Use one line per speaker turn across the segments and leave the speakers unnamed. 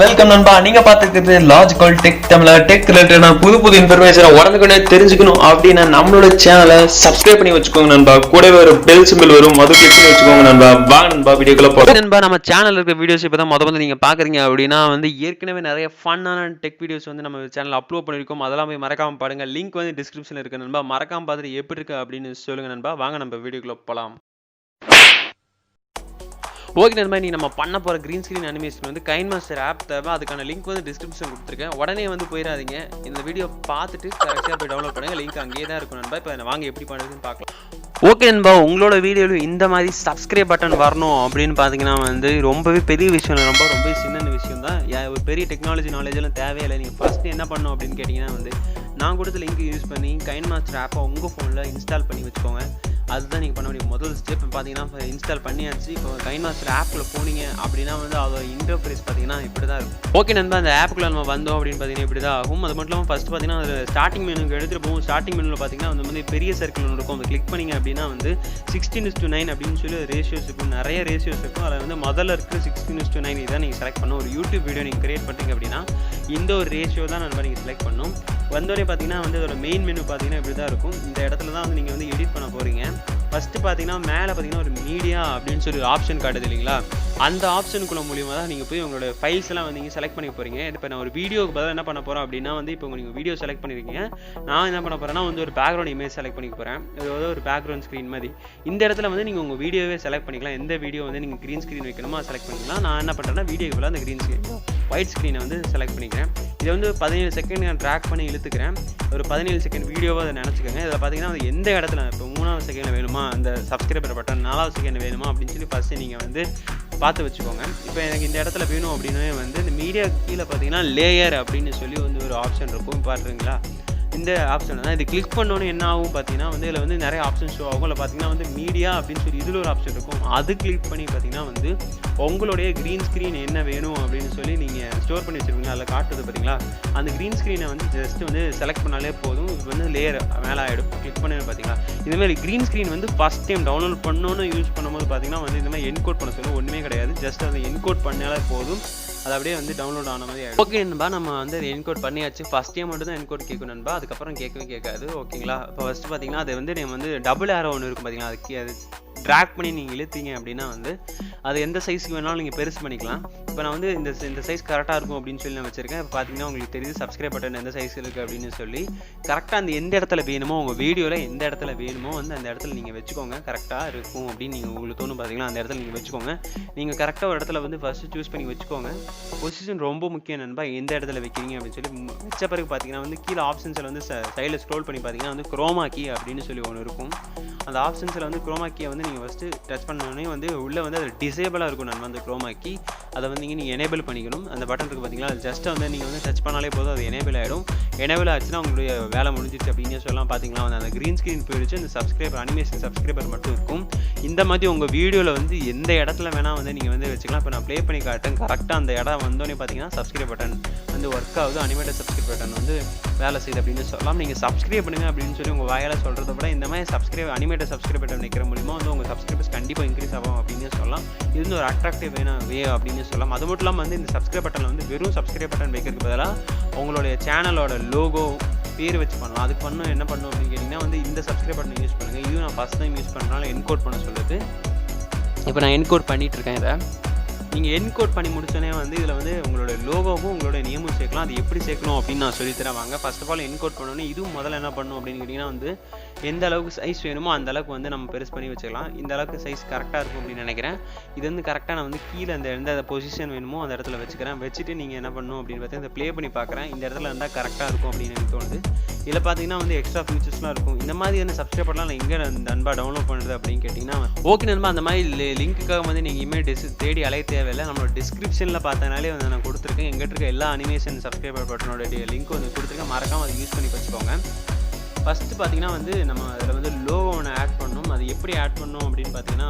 Welcome நண்பா. நீங்க பாத்துக்கிறது லாஜிக்கல் டெக் தமிழ டெக் ரிலேட்டடான புது இன்ஃபர்மேஷனை உடனுக்குடனே தெரிஞ்சுக்கணும் அப்படின்னா நம்மளோட சேனலை சப்ஸ்கிரைப் பண்ணி வச்சுக்கோங்க நண்பா. கூடவே ஒரு பெல் சிம்பிள் வரும், அது கிளிக் பண்ணி வச்சுக்கோங்க நண்பா. வாங்க நண்பா வீடியோக்குள்ள போலாம். நண்பா நம்ம சேனல்ல இருக்க வீடியோஸ் இப்பதான் முதல்ல நீங்க பாக்குறீங்க அப்படின்னா ஏற்கனவே நிறைய ஃபன்னான டெக் வீடியோஸ் நம்ம சேனல்ல அப்லோட் பண்ணிருக்கோம். அதெல்லாம் போய் மறக்காம பாருங்க. லிங்க் டிஸ்கிரிப்ஷன்ல இருக்கு நண்பா. மறக்காம பார்த்துட்டு எப்படி இருக்கு அப்படின்னு சொல்லுங்க நண்பா. வாங்க நம்ம வீடியோக்குள்ள போலாம். ஓகே நண்பா, நீ நம்ம பண்ண போகிற green screen animation KineMaster app தேவை. அதுக்கான லிங்க் டிஸ்கிரிப்ஷன் கொடுத்துருக்கேன். உடனே போயிடாதீங்க. இந்த வீடியோ பார்த்துட்டு கரெக்டாக போய் டவுன்லோட் பண்ணுங்கள். லிங்க் அங்கேயே தான் இருக்கும் நண்பா. இப்போ வாங்க எப்படி பண்ணுறதுன்னு பார்க்கலாம். ஓகே நண்பா, உங்களோட வீடியோவில் இந்த மாதிரி சப்ஸ்கிரைப் பட்டன் வரணும் அப்படின்னு பார்த்தீங்கன்னா ரொம்பவே பெரிய விஷயம் இல்லை, ரொம்ப சின்ன விஷயம் தான். ஒரு பெரிய டெக்னாலஜி நாலேஜெல்லாம் தேவையில்லை. நீங்கள் ஃபஸ்ட்டு என்ன பண்ணணும் அப்படின்னு கேட்டிங்கன்னா நான் கொடுத்த லிங்க் யூஸ் பண்ணி கைன்மாஸ்டர் ஆப்பை உங்கள் ஃபோனில் இன்ஸ்டால் பண்ணி வச்சுக்கோங்க. அதுதான் நீங்கள் பண்ண முடியும். முதல் ஸ்டெப் பார்த்தீங்கன்னா இன்ஸ்டால் பண்ணியாச்சு. இப்போ கைன்மாஸ்டர் ஆப்பில் போனீங்க அப்படின்னா அதோட இன்டர்ஃபேஸ் பார்த்தீங்கன்னா இப்படி தான் இருக்கும். ஓகே நண்பா, அந்த ஆப்புக்குள்ள நம்ம வந்தோம் அப்படின்னு பார்த்தீங்கன்னா இப்படி தான் ஆகும். அது மட்டும் இல்லாமல் ஃபஸ்ட் பார்த்தீங்கன்னா ஸ்டார்டிங் மெனுக்கு எடுத்துகிட்டு போகும். ஸ்டார்டிங் மெனுவில் பார்த்தீங்கன்னா பெரிய சர்க்கிள் ஒன்று இருக்கும். அதை கிளிக் பண்ணிங்க அப்படின்னா 16:9 அப்படின்னு சொல்லி ரேஷியோஸ் இருக்கும். நிறைய ரேஷியோஸ் இருக்கும். அதில் முதல்ல இருக்கிற 16:9 இதான் நீங்கள் செலக்ட் பண்ணணும். ஒரு யூடியூப் வீடியோ நீங்கள் கிரியேட் பண்ணுறீங்க அப்படின்னா இந்த ஒரு ரேஷியோ தான் நண்பா நீங்கள் செலக்ட் பண்ணணும். வந்தோடனே பார்த்தீங்கன்னா அதோட மெயின் மெனு பார்த்தீங்கன்னா இப்படி தான் இருக்கும். இந்த இடத்துல தான் நீங்கள் எடிட் பண்ண போகிறீங்க. ஃபஸ்ட்டு பார்த்தீங்கன்னா மேலே பார்த்தீங்கன்னா ஒரு மீடியா அப்படின்னு சொல்லி ஒரு ஆப்ஷன் காட்டுது இல்லைங்களா? அந்த ஆப்ஷனுக்குள்ள மூலியமாக தான் நீங்கள் போய் உங்களோட ஃபைல்ஸ் எல்லாம் நீங்கள் செலக்ட் பண்ணி போகிறீங்க. இப்போ நான் ஒரு வீடியோக்கு பதிலாக என்ன பண்ண போகிறேன் அப்படின்னா இப்போ நீங்கள் வீடியோ செலக்ட் பண்ணியிருக்கீங்க. நான் என்ன பண்ண போகிறேன்னா ஒரு பேக்ரவுண்ட் இமேஜ் செலக்ட் பண்ணிக்க போகிறேன். ஒரு பேக்ரவுண்ட் ஸ்க்ரீன் மாதிரி இந்த இடத்துல நீங்கள் உங்கள் வீடியோவே செலக்ட் பண்ணிக்கலாம். எந்த வீடியோ நீங்கள் க்ரீன் ஸ்க்ரீன் வைக்கணுமோ செலக்ட் பண்ணிக்கலாம். நான் என்ன பண்ணுறேன்னா வீடியோக்கு பதிலாக அந்த க்ரீன் ஸ்க்ரீன் ஒயிட் ஸ்க்ரீனை செலக்ட் பண்ணிக்கிறேன். இதை 17 செகண்ட் நான் ட்ராக் பண்ணி இழுத்துக்கிறேன். ஒரு 17 செகண்ட் வீடியோவை அதை நினச்சிக்கோங்க. இதில் பார்த்தீங்கன்னா எந்த இடத்துல இப்போ 3வது செகண்டில் வேணுமா, அந்த சப்ஸ்கிரைபர் பட்டன் 4வது செகண்ட் வேணுமா அப்படின்னு சொல்லி ஃபஸ்ட்டு நீங்கள் பார்த்து வச்சுக்கோங்க. இப்போ எனக்கு இந்த இடத்துல வேணும் அப்படின்னே இந்த மீடியா கீழே பார்த்தீங்கன்னா லேயர் அப்படின்னு சொல்லி ஒரு ஆப்ஷன் இருக்கும். பார்த்துருங்களா? இந்த ஆப்ஷன் தான். இது கிளிக் பண்ணோன்னு என்ன ஆகும் பார்த்தீங்கன்னா இதில் நிறைய ஆப்ஷன் ஷோ ஆகும். இல்லை பார்த்தீங்கன்னா மீடியா அப்படின்னு சொல்லி இதில் ஒரு ஆப்ஷன் இருக்கும். அது கிளிக் பண்ணி பார்த்தீங்கன்னா உங்களுடைய க்ரீன் ஸ்க்ரீன் என்ன வேணும் அப்படின்னு சொல்லி நீங்கள் ஸ்டோர் பண்ணி வச்சுருக்கீங்க. அதில் காட்டுது பார்த்தீங்களா? அந்த க்ரீன் ஸ்க்ரீனை ஜஸ்ட் செலக்ட் பண்ணாலே போதும். இது லேயர் மேலே ஆகிடும். கிளிக் பண்ணி பார்த்தீங்களா இதுமாதிரி green screen first time download பண்ணணும்னு யூஸ் பண்ணும்போது பார்த்தீங்கன்னா இந்த மாதிரி என்கோட் பண்ண சொல்லுவோம். ஒன்றுமே கிடையாது. ஜஸ்ட் அதை என்கோட் பண்ணாலே போதும். அது அப்படியே டவுன்லோட் ஆன மாதிரி ஆகிடும். ஓகே நண்பா, நம்ம என்கோட் பண்ணியாச்சு. ஃபஸ்ட் டைம் மட்டும் தான் என்கோட் கேட்கும் நண்பா. அதுக்கப்புறம் கேட்கவே கேட்காது. ஓகேங்களா? இப்போ ஃபஸ்ட்டு பார்த்தீங்கன்னா அது நீங்கள் டபுள் ஏரோ ஒன்று இருக்கும் பார்த்தீங்களா? அது ட்ராக் பண்ணி நீங்கள் இழுத்தீங்க அப்படின்னா அது எந்த சைஸுக்கு வேணாலும் நீங்கள் பெருசு பண்ணிக்கலாம். இப்போ நான் இந்த சைஸ் கரெக்டாக இருக்கும் அப்படின்னு சொல்லி நான் வச்சுருக்கேன். இப்போ பார்த்தீங்கன்னா உங்களுக்கு தெரியுது சப்ஸ்கிரைப் பட்டன் எந்த சைஸ் இருக்குது அப்படின்னு சொல்லி கரெக்டாக அந்த எந்த இடத்துல வேணுமோ உங்கள் வீடியோவில் எந்த இடத்துல வேணுமோ அந்த இடத்துல நீங்கள் வச்சுக்கோங்க. கரெக்டாக இருக்கும் அப்படின்னு நீங்கள் உங்களுக்கு தோணும் பார்த்தீங்கன்னா அந்த இடத்துல நீங்கள் வச்சுக்கோங்க. நீங்கள் கரெக்டாக ஒரு இடத்துல ஃபஸ்ட்டு சூஸ் பண்ணி வச்சுக்கோங்க. பொசிஷன் ரொம்ப முக்கியம் நண்பா. எந்த இடத்துல வைக்கிறீங்க அப்படின்னு சொல்லி வச்ச பிறகு பார்த்தீங்கன்னா கீழே ஆப்ஷன்ஸில் சைடில் ஸ்க்ரோல் பண்ணி பார்த்தீங்கன்னா குரோமா கீ அப்படின்னு சொல்லி ஒன்று இருக்கும். அந்த ஆப்ஷன்ஸில் குரோமா கீயை நீங்கள் ஃபஸ்ட்டு டச் பண்ணோடனே உள்ளே அது டிசேபிளாக இருக்கும் நண்பா. அந்த குரோமா கீ அதை நீங்கள் எனேபிள் பண்ணிக்கணும். அந்த பட்டன் இருக்குது பார்த்தீங்களா? அது ஜஸ்ட் நீங்கள் டச் பண்ணாலே போதும், அது எனேபிள் ஆகிடும். எனேபிள் ஆச்சுன்னா உங்களுடைய வேலை முடிஞ்சிச்சு அப்படின்னு சொல்லலாம். பார்த்தீங்களா? அந்த க்ரீன் ஸ்க்ரீன் போயிடுச்சு. அந்த சப்ஸ்கிரைபர் அனிமேஷன் சப்ஸ்கிரைபர் மட்டும் இருக்கும். இந்த மாதிரி உங்கள் வீடியோவில் எந்த இடத்துல வேணால் நீங்கள் வச்சுக்கலாம். இப்போ நான் ப்ளே பண்ணி காட்டேன். கரெக்டாக அந்த இடம் வந்தோடனே பார்த்தீங்கன்னா சப்ஸ்கிரைப் பட்டன் ஒர்க் ஆகுது. அனிமேட்டட் சப்ஸ்கிரைப் பட்டன் வேலை செய்யுது அப்படின்னு சொல்லலாம். நீங்கள் சப்ஸ்கிரைப் பண்ணுங்க அப்படின்னு சொல்லி உங்கள் வாயால் சொல்கிறத விட இந்த மாதிரி அனிமேட்டட் சப்ஸ்கிரைப் பட்டன் வைக்கிற மூலிமா உங்கள் சப்ஸ்கிரைபர்ஸ் கண்டிப்பாக இன்க்ரீஸ் ஆகும் அப்படின்னு சொல்லலாம். இது ஒரு அட்ராக்டிவ் வே அப்படின்னு சொல்லலாம். அது மட்டும் இல்லாமல் இந்த சப்ஸ்கிரைப் பட்டன் வெறும் சப்ஸ்கிரைப் பட்டன் வைக்கிறதுக்கு பதிலாக உங்களுடைய சேனலோட லோகோ பேர் வச்சு பண்ணலாம். அதுக்கு என்ன பண்ணும் அப்படின்னு கேட்டிங்கன்னா இந்த சப்ஸ்கிரைப் பட்டன் யூஸ் பண்ணுங்கள். இதுவும் நான் ஃபஸ்ட் டைம் யூஸ் பண்ணுறதுனால என்கோட் பண்ண சொல்லுது. இப்போ நான் என்கோட் பண்ணிகிட்ருக்கேன். இதை நீங்கள் என்கோட் பண்ணி முடிச்சோன்னே இதில் உங்களோட லோகோவும் உங்களோட நேமும் சேர்க்கலாம். அது எப்படி சேர்க்கணும் அப்படின்னு நான் சொல்லித்தரேன் வாங்க. ஃபர்ஸ்ட் ஆஃப் ஆல் என்கோட் பண்ணோன்னே இதுவும் முதல்ல என்ன பண்ணணும் அப்படின்னு கேட்டிங்கன்னா எந்த அளவுக்கு சைஸ் வேணுமோ அந்த அளவுக்கு நம்ம பெருசு பண்ணி வச்சுக்கலாம். இந்த அளவுக்கு சைஸ் கரெக்டாக இருக்கும் அப்படின்னு நினைக்கிறேன். இது கரெக்டாக நான் கீழே எந்த பொசிஷன் வேணுமோ அந்த இடத்துல வச்சுக்கிறேன். வச்சுட்டு நீங்கள் என்ன பண்ணணும் அப்படின்னு பார்த்தா ப்ளே பண்ணி பார்க்குறேன். இந்த இடத்துல இருந்தால் கரெக்டாக இருக்கும் அப்படின்னு எனக்கு தோணுது. இதில் பார்த்தீங்கன்னா எக்ஸ்ட்ரா ஃபீச்சர்ஸ்லாம் இருக்கும். இந்த மாதிரி சப்ஸ்கிரைப் பண்ணலாம். நான் எங்கே நண்பா டவுன்லோட் பண்ணுறது அப்படின்னு கேட்டிங்கன்னா ஓகே நண்பா, அந்த மாதிரி லிங்க்குக்காக நீங்கள் இமேஜ் தேடி அலைய தேவையில்லை. நம்மளோட டிஸ்கிரிப்ஷனில் பார்த்தனாலே நான் கொடுத்துருக்கேன். எங்கிட்ட இருக்க எல்லா அனிமேஷன் சப்ஸ்கிரைபர் பட்டனோட லிங்க் கொடுத்துருக்கேன். மறக்காமல் அதை யூஸ் பண்ணி வச்சுக்கோங்க. ஃபஸ்ட்டு பார்த்தீங்கன்னா நம்ம அதில் லோகோ ஒன்று ஆட் பண்ணணும். அது எப்படி ஆட் பண்ணணும் அப்படின்னு பார்த்தீங்கன்னா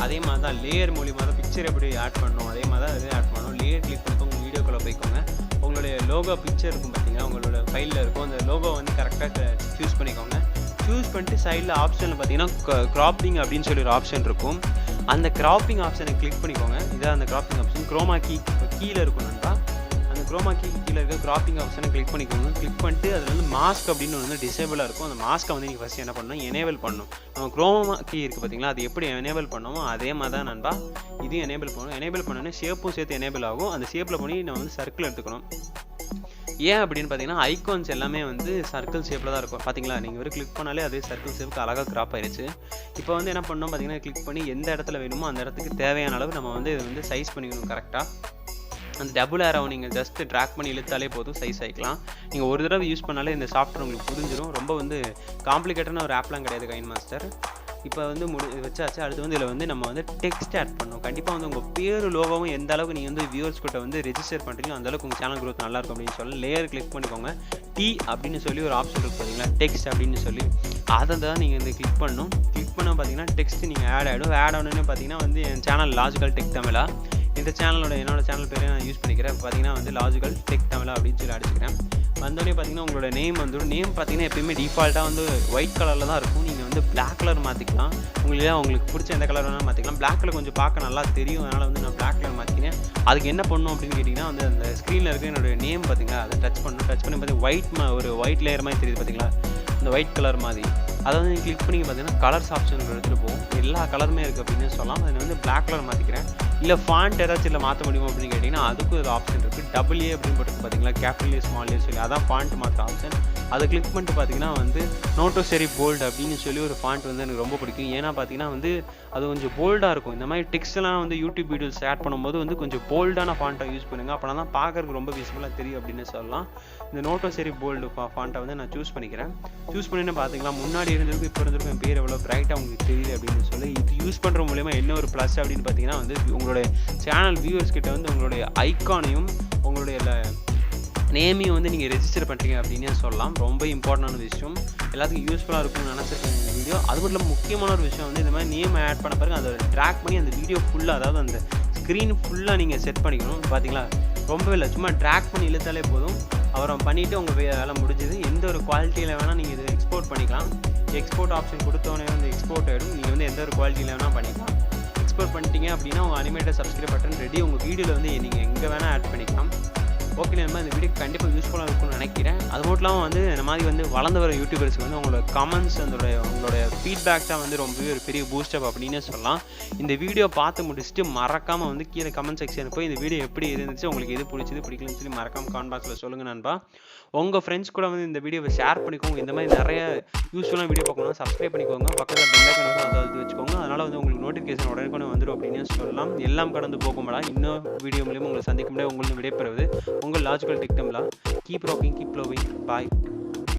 அதே மாதிரி தான் லேயர் மூலியமாக தான் பிக்சர் எப்படி ஆட் பண்ணணும் அதே மாதிரி தான் அதே ஆட் பண்ணணும். லேயர் கிளிக் பண்ணிக்கோங்க. உங்கள் வீடியோக்குள்ளே போய்க்கோங்க. உங்களுடைய லோகோ பிக்சர் இருக்கும் பார்த்தீங்கன்னா உங்களோட ஃபைலில் இருக்கும். அந்த லோகோ கரெக்டாக சூஸ் பண்ணிக்கோங்க. சூஸ் பண்ணிட்டு சைடில் ஆப்ஷனில் பார்த்தீங்கன்னா க்ராப்பிங் அப்படின்னு சொல்லி ஒரு ஆப்ஷன் இருக்கும். அந்த க்ராப்பிங் ஆப்ஷனை கிளிக் பண்ணிக்கோங்க. இதான் அந்த க்ராப்பிங் ஆப்ஷன். குரோமா கீ கீழே இருக்கும் நண்பா. குரோமா கீ கீழே இருக்க கிராப்பிங் ஆப்ஷனை கிளிக் பண்ணிக்கோங்க. கிளிக் பண்ணிட்டு அதில் வந்து மாஸ்க் அப்படின்னு ஒன்று வந்து டிசேபிளாக இருக்கும். அந்த மாஸ்க்கை வந்து நீங்கள் ஃபஸ்ட்டு என்ன பண்ணணும், எனேபிள் பண்ணணும். நம்ம குரோமா கீ இருக்குது பார்த்தீங்களா, அது எப்படி எனேபிள் பண்ணோமோ அதே மாதிரி தான் நண்பா இதையும் எனேபிள் பண்ணணும். எனேபிள் பண்ணோன்னே ஷேப்பும் சேர்த்து எனேபிள் ஆகும். அந்த ஷேப்பில் பண்ணி நம்ம வந்து சர்க்கிள் எடுத்துக்கணும். ஏன் அப்படின்னு பார்த்தீங்கன்னா ஐகான்ஸ் எல்லாமே வந்து சர்க்கிள் ஷேப்பில் தான் இருக்கும். பார்த்தீங்களா, நீங்கள் ஒரு கிளிக் பண்ணாலே அதே சர்க்கிள் ஷேப்புக்கு அழகாக கிராப் ஆயிடுச்சு. இப்போ வந்து என்ன பண்ணோம் பார்த்தீங்கன்னா, கிளிக் பண்ணி எந்த இடத்துல வேணுமோ அந்த இடத்துக்கு தேவையான அளவு நம்ம வந்து இதை வந்து சைஸ் பண்ணிக்கணும் கரெக்டாக. அந்த டபுள் ஏரோவை நீங்கள் ஜஸ்ட் ட்ராக் பண்ணி இழுத்தாலே போதும், சைஸ் ஆகிக்கலாம். நீங்கள் ஒரு தடவை யூஸ் பண்ணாலே இந்த சாஃப்ட்வேர் உங்களுக்கு புரிஞ்சிடும். ரொம்ப வந்து காம்ப்ளிகேட்டான ஒரு ஆப்லாம் கிடையாது கைன் மாஸ்டர். இப்போ வந்து வச்சாச்சு. அடுத்து வந்து இதில் வந்து நம்ம வந்து டெக்ஸ்ட் ஆட் பண்ணணும். கண்டிப்பாக வந்து உங்கள் பேர் லோகோவும் எந்த அளவுக்கு நீங்கள் வந்து வியூவர்ஸ் கிட்ட வந்து ரெஜிஸ்டர் பண்ணுறீங்களோ அந்தளவுக்கு உங்கள் சேனல் க்ரோத் நல்லாயிருக்கும் அப்படின்னு சொல்லி லேயர் கிளிக் பண்ணிக்கோங்க. டி அப்படின்னு சொல்லி ஒரு ஆப்ஷன் இருக்குது பார்த்தீங்களா, டெக்ஸ்ட் அப்படின்னு சொல்லி, அதை தான் நீங்கள் வந்து கிளிக் பண்ணணும். கிளிக் பண்ண பார்த்தீங்கன்னா டெக்ஸ்ட் நீங்கள் ஆட் ஆகிடும். ஆட் ஆனோன்னு பார்த்தீங்கன்னா வந்து என் சேனல் லாஜிக்கல் டெக் தமிழா, இந்த என்னோட சேனல் பேரை நான் யூஸ் பண்ணிக்கிறேன். பார்த்தீங்கன்னா வந்து லாஜிக்கல் டெக் தமிழா அப்படின்னு சொல்லி அடிச்சுக்கிறேன். வந்தோடனே பார்த்தீங்கன்னா உங்களோட நேம் வந்துடும். நேம் பார்த்தீங்கன்னா எப்பயுமே டிஃபால்ட்டாக வந்து ஒயிட் கலரில் தான் இருக்கும். நீங்கள் வந்து பிளாக் கலர் மாற்றிக்கலாம். உங்களுக்கு பிடிச்ச எந்த கலர் வேணாலும் மாற்றிக்கலாம். பிளாக் கலர் கொஞ்சம் பார்க்க நல்லா தெரியும், அதனால் வந்து நான் பிளாக் கலர் மாற்றிக்கிறேன். அதுக்கு என்ன பண்ணணும் அப்படின்னு கேட்டிங்கன்னா வந்து அந்த ஸ்க்ரீனில் இருக்க என்னோடய நேம் பார்த்தீங்களா, அதை டச் பண்ணணும். டச் பண்ணி பார்த்தீங்கன்னா ஒரு ஒயிட் லேயர் மாதிரி தெரியுது பார்த்தீங்களா, இந்த ஒயிட் கலர் மாதிரி. அதை வந்து நீங்கள் கிளிக் பண்ணி பார்த்தீங்கன்னா கலர்ஸ் ஆப்ஷன் எடுத்துகிட்டு போகும். எல்லா கலருமே இருக்குது அப்படின்னு சொல்லலாம். அதை வந்து பிளாக் கலர் மாற்றிக்கிறேன். இல்லை ஃபாண்ட் ஏதாச்சும் இல்லை மாற்ற முடியும் அப்படின்னு கேட்டிங்கன்னா அதுக்கும் ஒரு ஆப்ஷன் இருக்குது. டபுள் ஏ அப்படின்னு போட்டு பார்த்தீங்களா, கேபிட்டல் ஏ ஸ்மால் ஏ சொல்லி, அதான் ஃபாண்ட் மாற்ற ஆப்ஷன். அதை கிளிக் பண்ணிட்டு பார்த்தீங்கன்னா வந்து நோட்டோசெரி போல்டு அப்படின்னு சொல்லி ஒரு ஃபாண்ட் வந்து எனக்கு ரொம்ப பிடிக்கும். ஏன்னா பார்த்தீங்கன்னா வந்து அது கொஞ்சம் போல்டாக இருக்கும். இந்த மாதிரி டெக்ஸ்ட்லாம் வந்து யூடியூப் வீடியோஸ் ஆட் பண்ணும்போது வந்து கொஞ்சம் போல்டான ஃபாண்ட்டை யூஸ் பண்ணுங்கள். அப்போ தான் பார்க்கறதுக்கு ரொம்ப விசிபிளாக தெரியும் அப்படின்னு சொல்லலாம். இந்த நோட்டோசெரி போல்டு ஃபாண்ட்டை வந்து நான் சூஸ் பண்ணிக்கிறேன். சூஸ் பண்ணின்னு பார்த்தீங்களா, முன்னாடி இருந்திருக்கும் இப்போ இருந்திருக்கும் என் பேர் எவ்வளோ பிரைட்டாக உங்களுக்கு தெரியுது அப்படின்னு சொல்லி, இது யூஸ் பண்ணுற மூலிமா என்ன ஒரு ப்ளஸ் அப்படின்னு பார்த்தீங்கன்னா வந்து உங்களுடைய சேனல் வியூவர்ஸ் கிட்ட வந்து உங்களுடைய ஐக்கானையும் உங்களுடைய நேமையும் வந்து நீங்கள் ரெஜிஸ்டர் பண்ணுறீங்க அப்படின்னு சொல்லலாம். ரொம்ப இம்பார்ட்டண்டான விஷயம், எல்லாத்துக்கும் யூஸ்ஃபுல்லாக இருக்கும்னு நினச்சிருக்கேன் இந்த வீடியோ. அது மட்டும் இல்லாமல் முக்கியமான ஒரு விஷயம் வந்து இந்த மாதிரி நேம் ஆட் பண்ண பிறகு அதை ட்ராக் பண்ணி அந்த வீடியோ ஃபுல்லாக, அதாவது அந்த ஸ்க்ரீன் ஃபுல்லாக நீங்கள் செட் பண்ணிக்கணும். பார்த்தீங்களா, ரொம்பவே இல்லை, சும்மா ட்ராக் பண்ணி இழுத்தாலே போதும். அவரை பண்ணிவிட்டு உங்கள் வேலை முடிஞ்சுது. எந்த ஒரு குவாலிட்டியில் வேணால் நீங்கள் இதை எக்ஸ்போர்ட் பண்ணிக்கலாம். எக்ஸ்போர்ட் ஆப்ஷன் கொடுத்தோன்னே வந்து எக்ஸ்போர்ட் ஆகிடும். நீங்கள் வந்து எந்த ஒரு குவாலிட்டியில் வேணால் பண்ணிக்கலாம். எக்ஸ்போர்ட் பண்ணிட்டீங்க அப்படின்னா உங்கள் அனிமேட்டட் சப்ஸ்கிரைப் பட்டன் ரெடி. உங்கள் வீடியோவில் வந்து நீங்கள் எங்கே வேணால் ஆட் பண்ணிக்கலாம். ஓகே, நம்ம இந்த வீடியோ கண்டிப்பாக யூஸ்ஃபுல்லாக இருக்கும்னு நினைக்கிறேன். அது மட்டும் இல்லாமல் வந்து இந்த மாதிரி வந்து வளர்ந்து வர யூடியூபர்ஸ்க்கு வந்து உங்களோட கமெண்ட்ஸ் உங்களோட ஃபீட்பேக் தான் வந்து ரொம்பவே ஒரு பெரிய பூஸ்டப் அப்படின்னு சொல்லலாம். இந்த வீடியோ பார்த்து முடிச்சுட்டு மறக்காமல் வந்து கீழே கமெண்ட் செக்ஷன் போய் இந்த வீடியோ எப்படி இருந்துச்சு, உங்களுக்கு எது பிடிச்சது பிடிக்கலன்னு சொல்லி மறக்காமல் கமெண்ட் பாக்ஸில் சொல்லுங்கள் நண்பா. உங்கள் ஃப்ரெண்ட்ஸ் கூட வந்து இந்த வீடியோவை ஷேர் பண்ணிக்கோங்க. இந்த மாதிரி நிறைய யூஸ்ஃபுல்லான வீடியோ பார்க்கணும்னா சப்ஸ்கிரைப் பண்ணிக்கோங்க. பக்கத்தில் பெல் ஐகான் அதாவது வச்சுக்கோங்க. அதனால் வந்து உங்களுக்கு நோட்டிஃபிகேஷன் உடனே வந்துடும் அப்படின்னு சொல்லலாம். எல்லாம் கடந்து போகும்டா. இன்னும் வீடியோ மூலியமாக உங்களை சந்திக்க முடியாது. உங்களுக்கு விடைபெறுவது உங்கள் லாஜிக்கல் டெக் தமிழா. கீப் ராக்கிங், கீப் லவ்விங், பாய்.